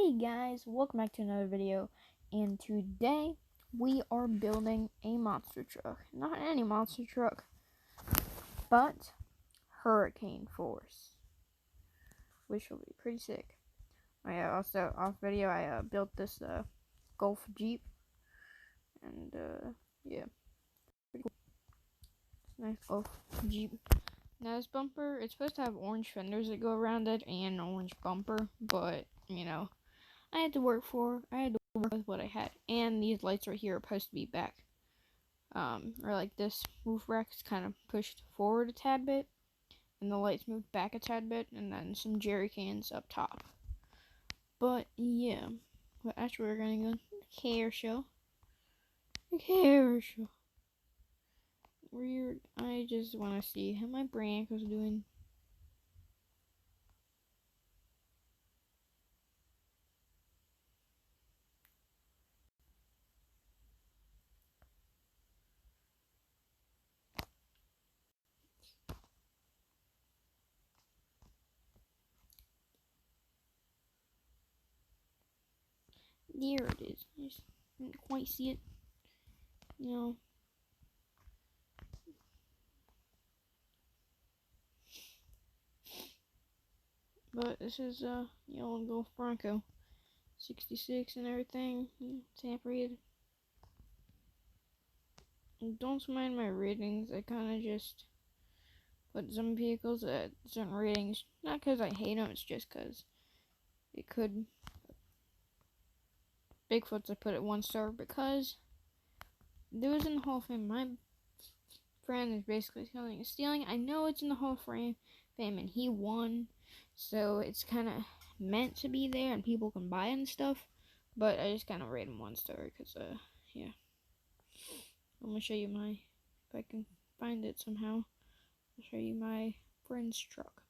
Hey guys, welcome back to another video, and today we are building a monster truck. Not any monster truck, but Hurricane Force, which will be pretty sick. I also, off video, I built this Golf Jeep, and yeah, pretty cool. Nice Golf Jeep. Now this bumper, it's supposed to have orange fenders that go around it and an orange bumper, but, you know, I had to work with what I had. And these lights right here are supposed to be back. Or like this roof rack is kind of pushed forward a tad bit, and the lights moved back a tad bit, and then some jerry cans up top. But yeah, but actually we're gonna go to the car show. The car show. I just want to see how my Branco's doing. There it is. I just didn't quite see it. No. But this is yellow Golf Bronco, 66 and everything. Tamp rated. Don't mind my ratings. I kind of just put some vehicles at certain ratings. Not because I hate them. It's just because it could. Bigfoot's I put at 1 star because it was in the Hall of Fame. My friend is basically stealing. I know it's in the Hall of Fame, and he won, so it's kind of meant to be there, and people can buy it and stuff. But I just kind of rate him 1 star because, yeah. I'm gonna show you if I can find it somehow. I'll show you my friend's truck.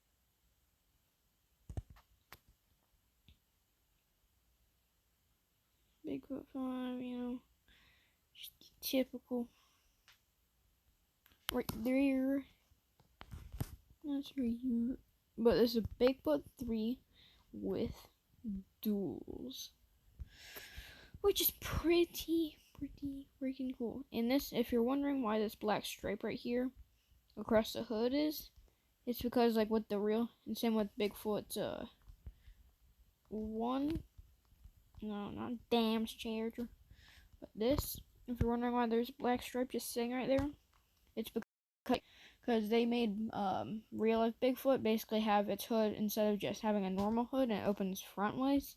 Bigfoot 5, just typical. Right there. That's right here. But this is a Bigfoot 3 with duals, which is pretty freaking cool. And this, if you're wondering why this black stripe right here across the hood is, it's because like with the real, and same with Bigfoot's not Dam's Charger, but this, if you're wondering why there's a black stripe just sitting right there, it's because they made real life Bigfoot basically have its hood, instead of just having a normal hood and it opens frontways,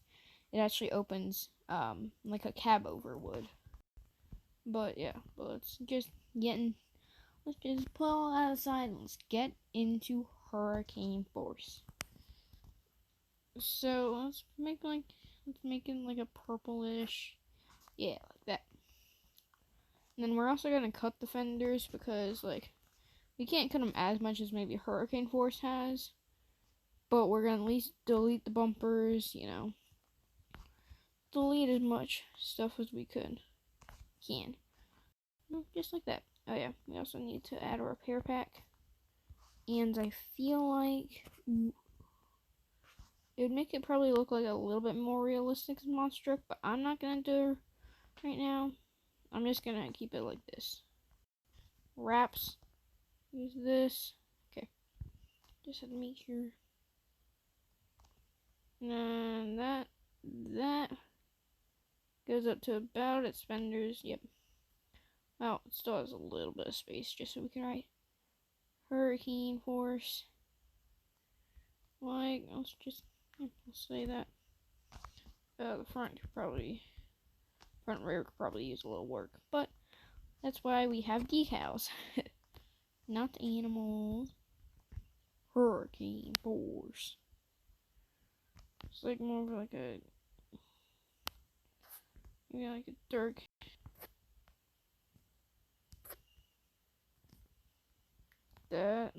it actually opens like a cab over would. But yeah, but let's just pull all that aside and let's get into Hurricane Force. So let's make it like a purplish, yeah, like that. And then we're also gonna cut the fenders because like we can't cut them as much as maybe Hurricane Force has, but we're gonna at least delete the bumpers, delete as much stuff as we can. Just like that. Oh yeah, we also need to add a repair pack, and I feel like it would make it probably look like a little bit more realistic as monster truck, but I'm not gonna do it right now. I'm just gonna keep it like this. Wraps. Use this. Okay. Just had to make sure. And that goes up to about its fenders. Yep. Well, it still has a little bit of space just so we can write Hurricane Force. Like, let's say that. The front rear could probably use a little work, but that's why we have decals. Not animals. Hurricane Force. It's like more of like a dark that.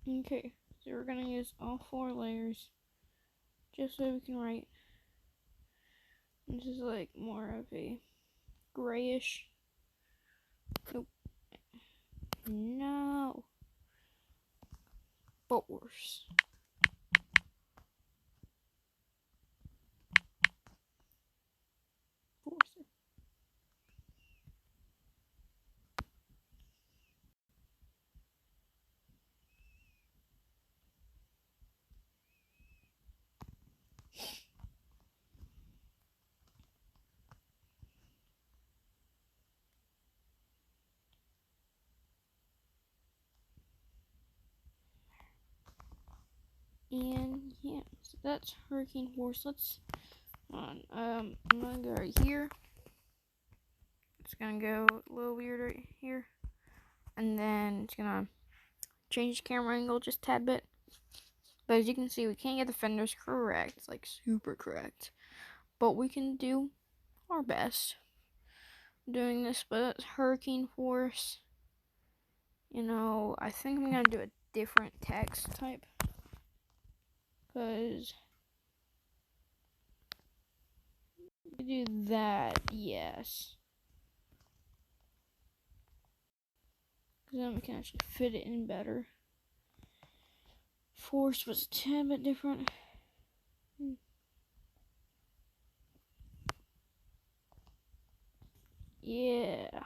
Okay, so we're gonna use all 4 layers just so we can write. This is like more of a grayish. Nope. No. Force. Forcer. And yeah, so that's Hurricane Force. Let's I'm gonna go right here. It's gonna go a little weird right here. And then it's gonna change the camera angle just a tad bit. But as you can see, we can't get the fenders correct. It's like super correct. But we can do our best doing this. But that's Hurricane Force. You know, I think I'm gonna do a different text type. Because do that, yes. Because then we can actually fit it in better. Force was a tad bit different. Yeah.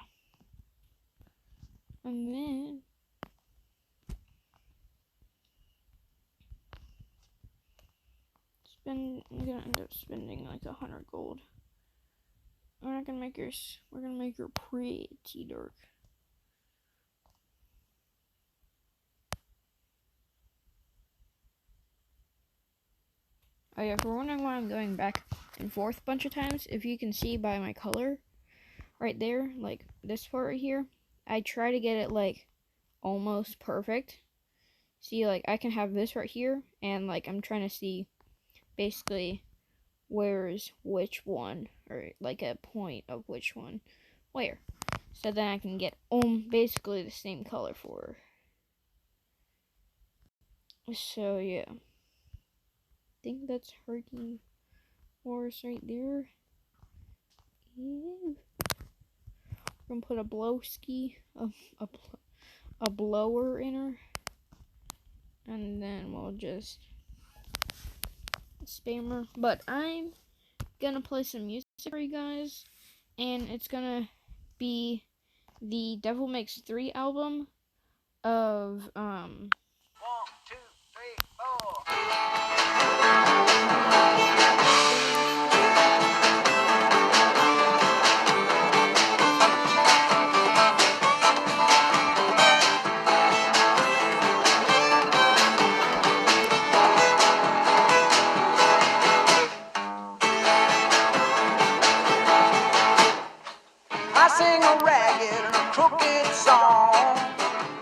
And then I'm gonna end up spending like 100 gold. We're not gonna make yours. We're gonna make her pretty dark. Oh yeah, if you're wondering why I'm going back and forth a bunch of times, if you can see by my color right there, like this part right here, I try to get it like almost perfect. See, like I can have this right here, and like I'm trying to see basically where's which one, or like a point of which one where. So then I can get basically the same color for her. So yeah. I think that's Hurricane Force right there. Ew. We're gonna put a blowski, a blower in her, and then we'll just spam her. But I'm gonna play some music for you guys, and it's gonna be the Devil Makes 3 album of 1, 2, 3, 4. I sing a ragged and a crooked song.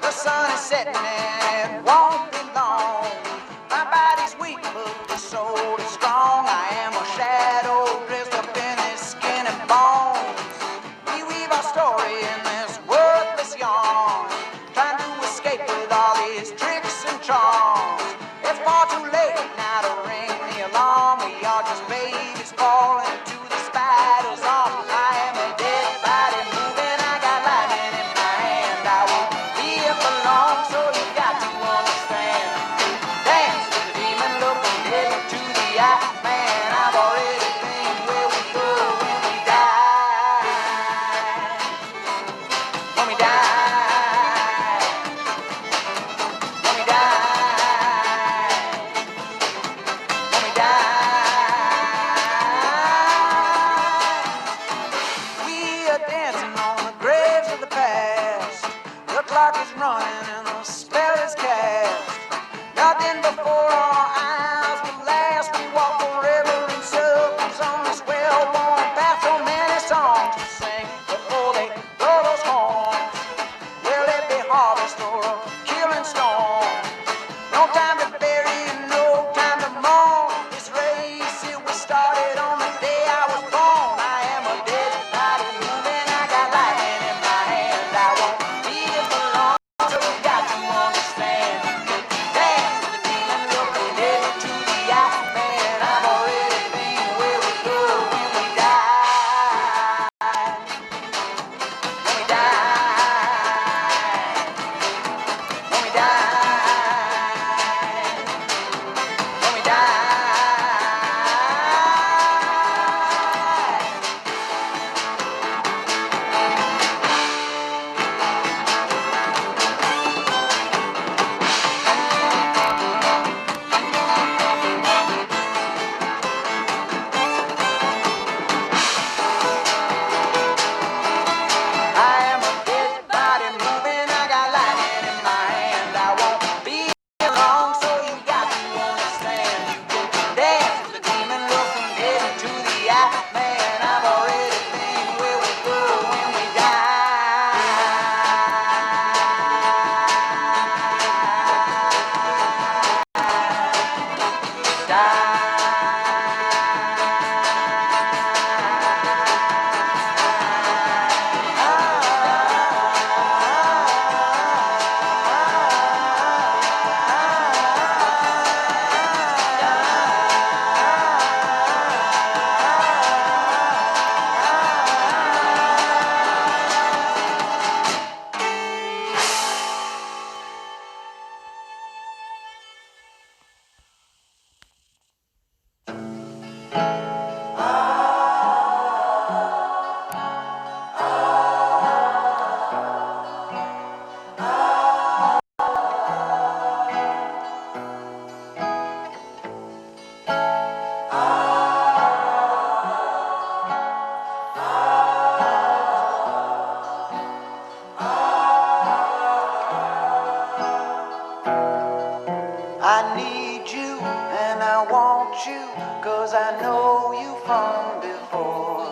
The sun is setting and it won't be long. My body's weak, but the soul is strong. I am a shadow dressed up in this skin and bones. We weave our story in this worthless yarn, trying to escape with all these tricks and charms. It's far too late now to ring the alarm. We are just babies falling to the spider's arm. I am a dead body moving. I got lightning in my hand. I won't be here for long, so you got to understand. Dance with the demon, looking dead into the eye. Man, I've already been where we go when we die. When we die. When we die. I need you and I want you, 'cause I know you from before.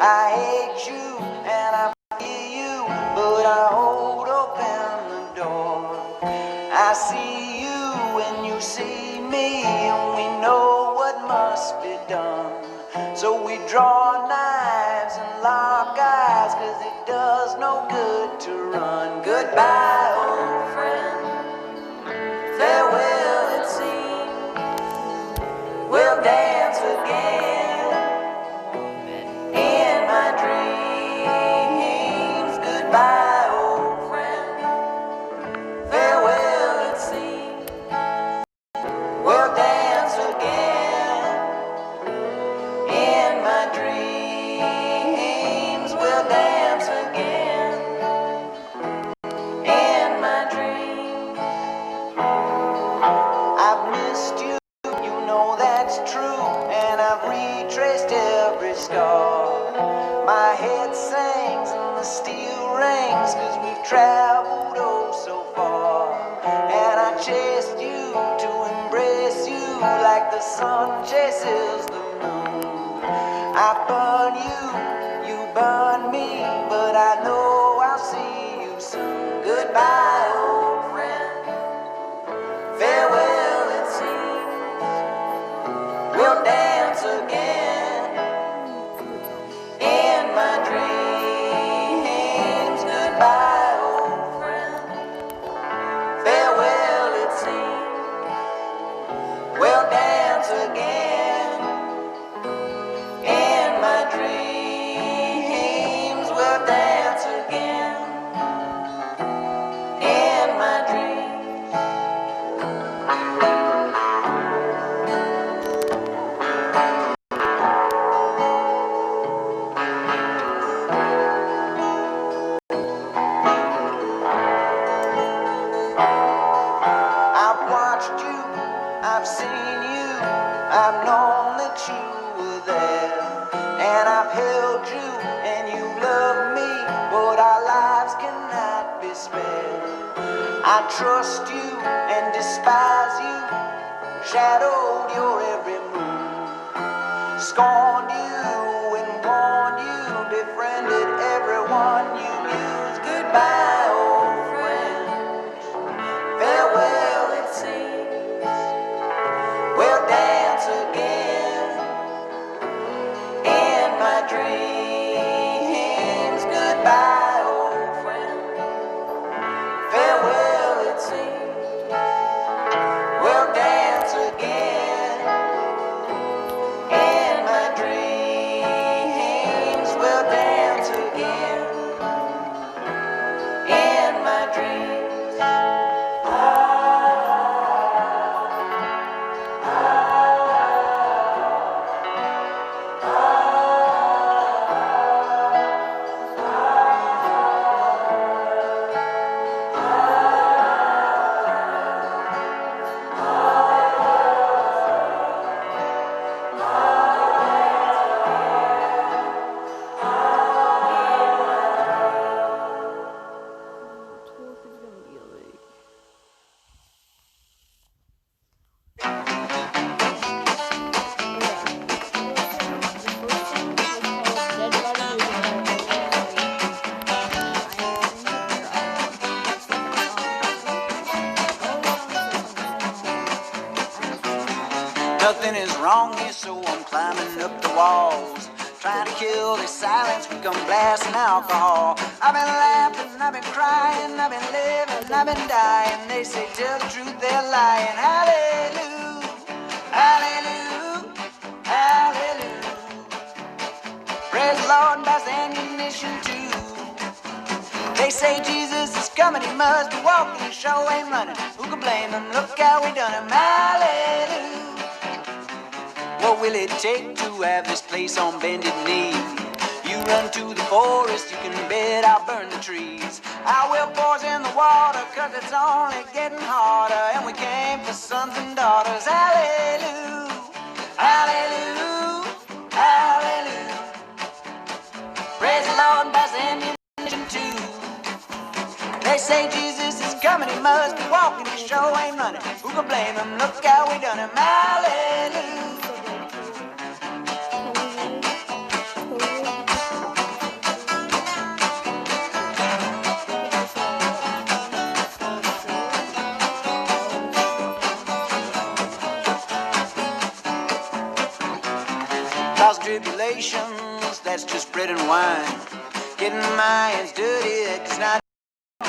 I hate you and I fear you, but I hold open the door. I see you when you see me, and we know what must be done. So we draw knives and lock eyes, 'cause it does no good to run. Goodbye, old friend, farewell it seems. We'll dance again in my dreams. Goodbye, old friend, farewell it seems. We'll dance again in my dreams. We'll dance again in my dreams. I've missed you, you know that's true, and I've retraced every scar. My head sings and the steel rings, 'cause we've traveled oh so far. And I chased you to embrace you like the sun chases the moon. I burn you, you burn me, but I know I'll see you soon. Goodbye, old friend, farewell it seems. We'll dance again in my dreams. Goodbye, old friend, farewell it seems. We'll dance again in my dreams. We'll dance again in my dreams. I've watched you, I've seen you, I've known that you were there. And I've held you and you loved me, but our lives cannot be spared. I trust you and despise you, shadowed your every move, scorned you and warned you, befriended everyone you used. Goodbye, old friend, farewell it seems. We'll dance again in my dreams. Goodbye, old friend, farewell it seems. We'll dance again in my dreams. We'll dance again in my dreams. Torque is gonna be like. Nothing is wrong here, so I'm climbing up the walls, trying to kill this silence we come blasting alcohol. I've been laughing, I've been crying, I've been living, I've been dying. They say tell the truth, they're lying. Hallelujah, hallelujah, hallelujah. Praise the Lord and buys ammunition too. They say Jesus is coming, he must be walking, he sure ain't running. Who can blame him? Look how we done him. Hallelujah. What will it take to have this place on bended knee? You run to the forest, you can bet I'll burn the trees. I will poison the water, 'cause it's only getting harder. And we came for sons and daughters. Hallelujah, hallelujah, hallelujah. Praise the Lord and buys ammunition too. They say Jesus is coming, he must be walking, he sure ain't running. Who can blame him? Look how we done him. Hallelujah. Cause tribulations, that's just bread and wine. Getting minds dirty, it's not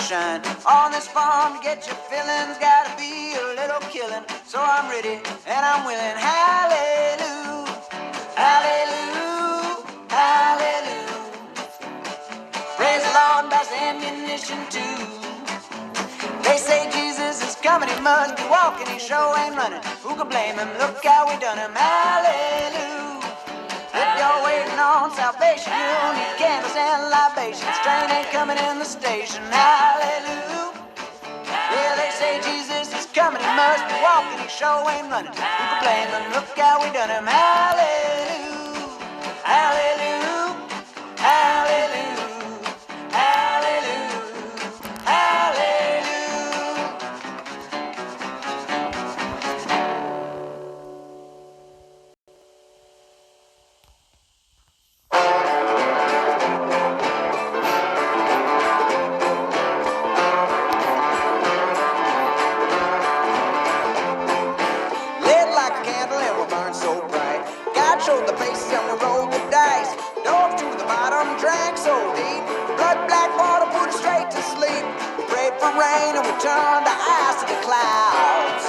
shine. On this farm to get your feelings, gotta be a little killing. So I'm ready and I'm willing. Hallelujah, hallelujah, hallelujah. Praise the Lord, that's ammunition too. They say Jesus is coming, he must be walking, he sure ain't running. Who can blame him? Look how we done him. Hallelujah. If you're waiting on salvation, you'll need candles and libations. Train ain't coming in the station. Hallelujah. Yeah, they say Jesus is coming, he must be walking, he sure ain't running. Who can blame him? Look how we done him. Hallelujah. Hallelujah. Hallelujah. Hallelujah. Hallelujah. Lit like a candle and we burn so bright. God showed the faces and we rolled the dice. Dove to the bottom, drank so deep. Blood black water put us straight to sleep. We prayed for rain and we turned our eyes to the clouds.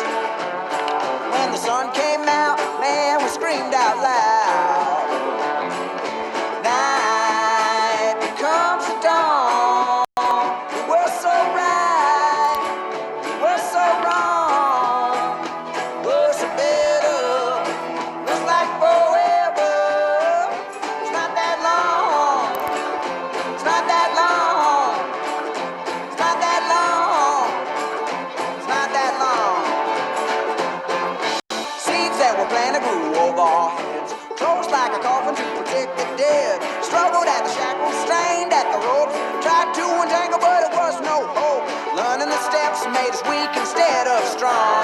When the sun came out, man, we screamed out loud. Night becomes the dawn. We were so right, we were so wrong. Was it better? Looks like forever. It's not that long. It's not that long. It's not that long. It's not that long. Seeds that were planted grew over our heads. Closed like a coffin to protect the dead. Struggled at the shackles, strained at the ropes. Tried to untangle, but it was no hope. Learning the steps made us weak instead of strong.